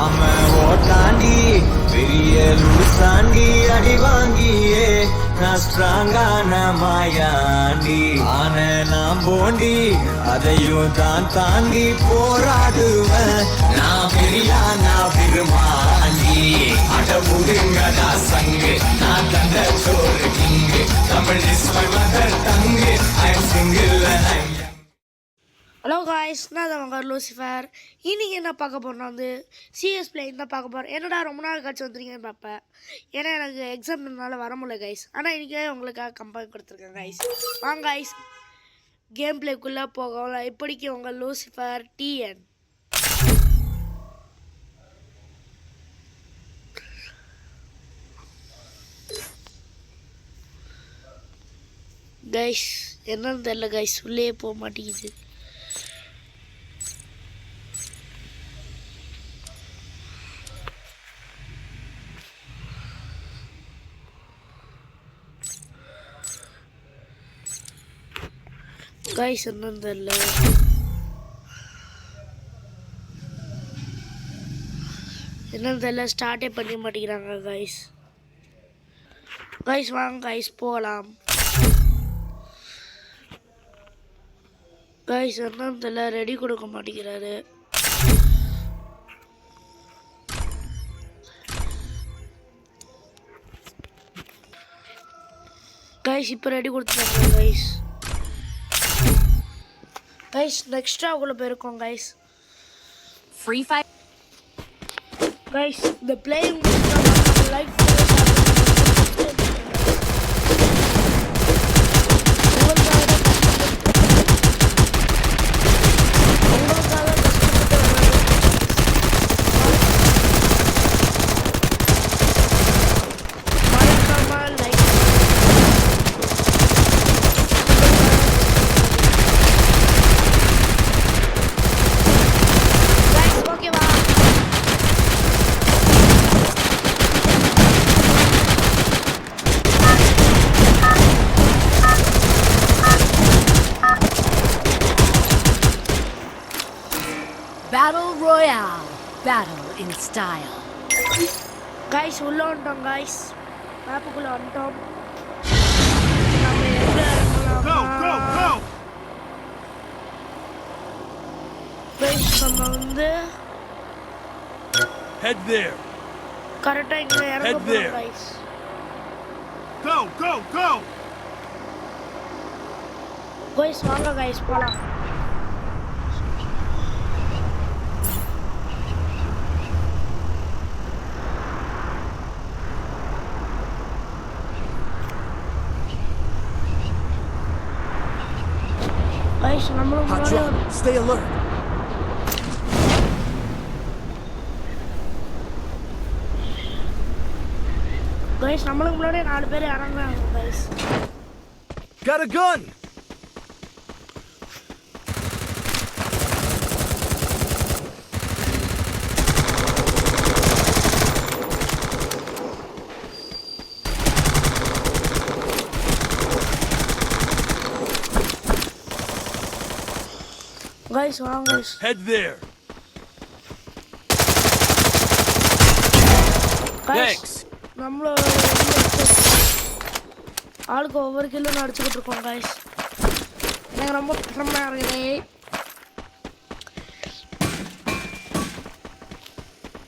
அவன் ஓட்டாண்டி பெரிய லூசாண்டி அடி வாங்கியே நான் ஸ்ட்ராங்கான மாயாண்டி ஆன நான் போண்டி அதையும் தான் தாண்டி போராடுவேன் நான் பெரியா நான் பெருமாண்டி அட முடுங்கடா சங்கு நான் தந்த சோறு king Tamil is my mother tongue I am single and I hello guys, நான் தான் உங்கள் லூசிஃபர். இன்றைக்கி என்ன பார்க்க போகிறோம்னா சிஎஸ் பிளேயிங் தான் பார்க்க போகிறேன். என்னடா ரொம்ப நாள் கழிச்சு வந்துருக்கீங்கன்னு பார்ப்பேன். ஏன்னா எனக்கு எக்ஸாம் இருந்தால வர முடியல கைஸ். ஆனால் இன்றைக்கே உங்களுக்காக கம்பேர் கொடுத்துருக்கேன் கைஸ். வாங்க கைஸ், கேம் பிளேக்குள்ளே போகலாம். இப்படிக்கு உங்கள் லூசிஃபர் டிஎன். கைஸ் என்னன்னு தெரியல கைஸ், உள்ளே போக மாட்டேங்குது. கைஸ் என்னன்னு தெரியல. என்னன்னு தெரியல, ஸ்டார்ட்டே பண்ணி மாட்டேங்கிறாங்க கைஸ். கைஸ் வாங்க கைஸ் போகலாம். கைஸ் என்னன்னு தெரியல, ரெடி கொடுக்க மாட்டேங்கிறாரு. கைஸ் இப்போ ரெடி கொடுத்துருக்காங்க கைஸ். கைஸ் நெக்ஸ்ட் ஆகுள்ள போயிருக்கோம் கைஸ். ஃப்ரீ ஃபயர் கைஸ் இந்த playing like Battle Royale. Battle in style. Guys உள்ள வந்துட்டோம் கைஸ். மேப்புக்குள்ள வந்துட்டோம். நம்ம எங்க இறங்கலாம்? கைஸ் நம்ம head there. கரெக்டா இங்க இறங்க போறோம் கைஸ். Go. கைஸ் வாங்க கைஸ் போலாம். கைஸ் நம்மளும் Stay alert. கைஸ் நம்மளுக்கு முன்னாடி 4 பேர் இறங்குறாங்க guys. Got a gun. Guys வாங்க கைஸ். Head there. கைஸ் நம்மள ஆளுக்கு ஒவ்வொரு கிலோ அடிச்சுக்கிட்டு இருக்கோம் கைஸ். எனக்கு ரொம்ப கஷ்டமா இருக்குது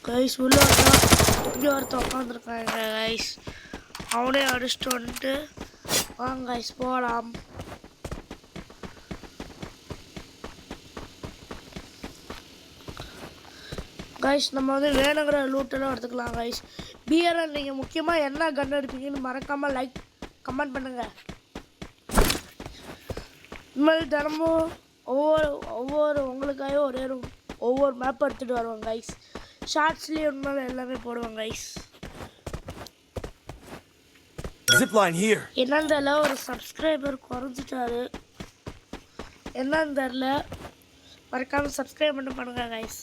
கைஸ். உள்ள இங்கே ஒருத்தர் உட்காந்துருக்காங்க கைஸ். அவனே அடிச்சுட்டு வந்துட்டு வாங்க கைஸ் போகலாம். கைஸ் நம்ம வேணுங்கிற லூட்டெல்லாம் எடுத்துக்கலாம் கைஸ். பிஆர்எல் நீங்கள் முக்கியமாக என்ன கன் எடுப்பீங்கன்னு மறக்காமல் லைக் கமெண்ட் பண்ணுங்கள். இனிமேல் தினமும் ஒவ்வொரு உங்களுக்காக ஒவ்வொரு மேப் எடுத்துகிட்டு வருவோம் கைஸ். ஷார்ட்ஸ்லேயே உண்மையில எல்லாமே போடுவோம் கைஸ். Zipline here. என்னன்னு தெரியல, ஒரு சப்ஸ்கிரைபர் குறைஞ்சிட்டாரு. என்னன்னு தெரியல, மறக்காமல் சப்ஸ்கிரைப் பண்ணி பண்ணுங்க கைஸ்.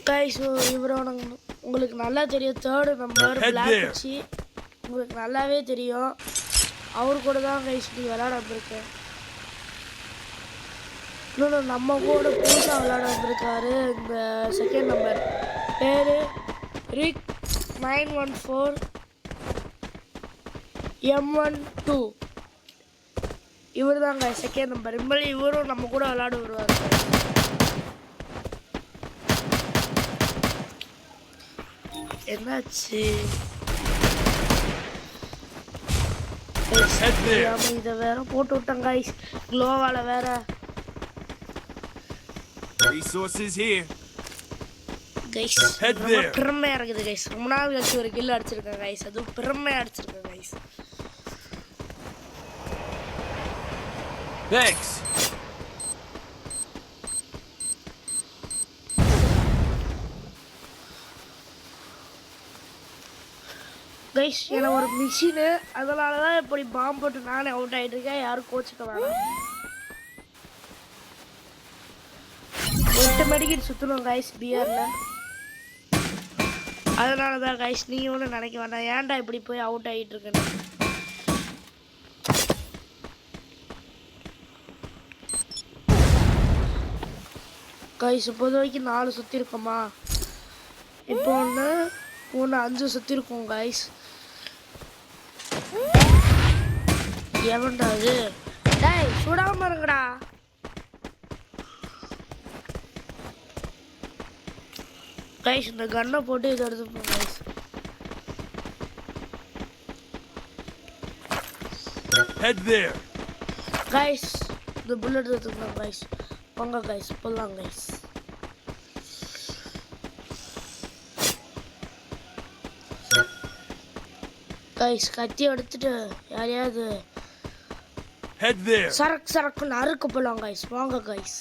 கைஸ் இவரோட உங்களுக்கு நல்லா தெரியும். தேர்டு நம்பர் பிளாக் வச்சு உங்களுக்கு நல்லாவே தெரியும். அவர் கூட தான் கைஸ் நீ விளையாட வந்திருக்கேன். இன்னொன்று நம்ம கூட புதுசாக விளையாட வந்திருக்காரு. இந்த செகண்ட் நம்பர் பேர் ரிக் 914 M12. இவர் தாங்க செகண்ட் நம்பர். இனிமேல் இவரும் நம்ம கூட விளையாட வருவார். என்னாச்சு? இதை வேற போட்டு விட்டாங்க கைஸ். க்ளோவால வேற. Resources here. கைஸ் பெருமையா இருக்குது கைஸ். ரொம்ப நாள் கழிச்சு ஒரு கில் அடிச்சிருக்கேன் கைஸ். அதுவும் பெருமையா அடிச்சிருக்கேன் கைஸ். Thanks. கைஸ் எனக்கு ஒரு மிஷினு, அதனால தான் இப்படி பாம்பு போட்டு நானே அவுட் ஆகிட்டு இருக்கேன். யாரும் கோச்சிக்க வேணாம். 8 மெடிக்கெட் சுற்றணும் கைஸ் பியரில். அதனால தான் கைஸ் நீங்கள் ஒன்றும் நினைக்க வேண்டாம் ஏன்டா இப்படி போய் அவுட் ஆகிட்டு இருக்கேன்னு. கைஸ் இப்போது வரைக்கும் 4 சுற்றி இருக்கோமா? இப்போ ஒன்று 5 சுற்றி இருக்கும் கைஸ். எவன்டா அது? டேய் சுடாம இருங்கடா. கைஸ் இந்த கன்னை போட்டு இதை எடுத்துப்போம் கைஸ். Head there. கைஸ் இந்த புல்லட் எடுத்துக்கலாம் கைஸ். போங்க கைஸ் போடலாம் கைஸ். கைஸ் கத்தி எடுத்துட்டு யாரையாவது Head there. சரக்குன்னு அறுக்க போகலாம் கைஸ். வாங்க கைஸ்.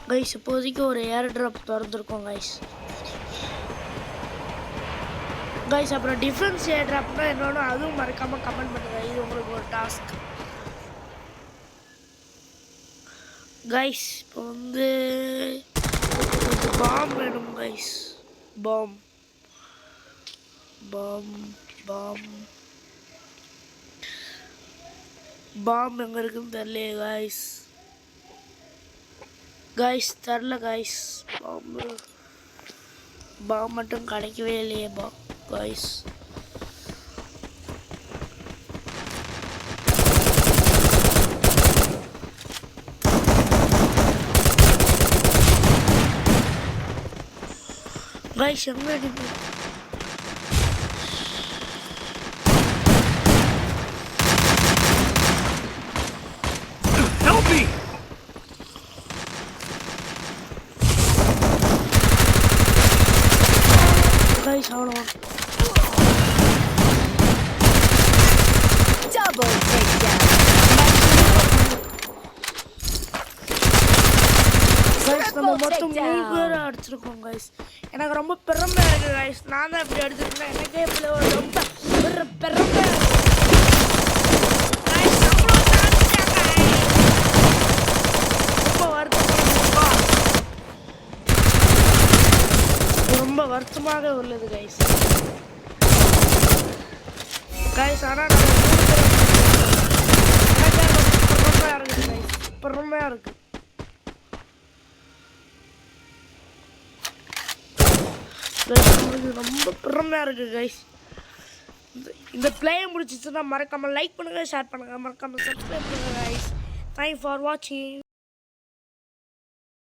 கைஸ் இப்போதைக்கு ஒரு ஏர் ட்ராப் திறந்துருக்கோம் கைஸ். கைஸ் அப்புறம் டிஃபென்ஸ் ஏர் ட்ராப்னா என்னன்னு அதுவும் மறக்காமல் கமெண்ட் பண்ணுங்க. இது உங்களுக்கு ஒரு டாஸ்க் கைஸ். இப்போ வந்து பாம் வேணும் guys. Bomb bomb bomb bomb எங்கே இருக்குன்னு தெரியலையே கைஸ். கைஸ் தெரில கைஸ். பாம் மட்டும் கிடைக்கவே இல்லையே கைஸ். கைஸ் எங்கே அடிப்போம்? Help me. கைஸ் அவ்வளோதான். Double takedown. கைஸ் நம்ம மொத்தம் 3 பேர் அடிச்சிருக்கோம் கைஸ். எனக்கு ரொம்ப பெருமையாக இருக்குது கைஸ். நான் தான் இப்படி அடிச்சிருக்கேன். எனக்கே இப்படி ரொம்ப ஒரு பெருமையாக இருக்குது. ரொம்ப வருத்தமாக உள்ளது கைஸ். கைஸ் ஆனால் பெருமையாக இருக்குது கைஸ். பெருமையாக இருக்குது. ரொம்ப பெருமையாக இருக்குது கைஸ். இந்த பிளேயை முடிச்சிச்சுன்னா மறக்காமல் லைக் பண்ணுங்கள், ஷேர் பண்ணுங்கள், மறக்காமல் சப்ஸ்கிரைப் பண்ணுங்கள் கைஸ். தேங்க்ஸ் ஃபார் வாட்சிங்.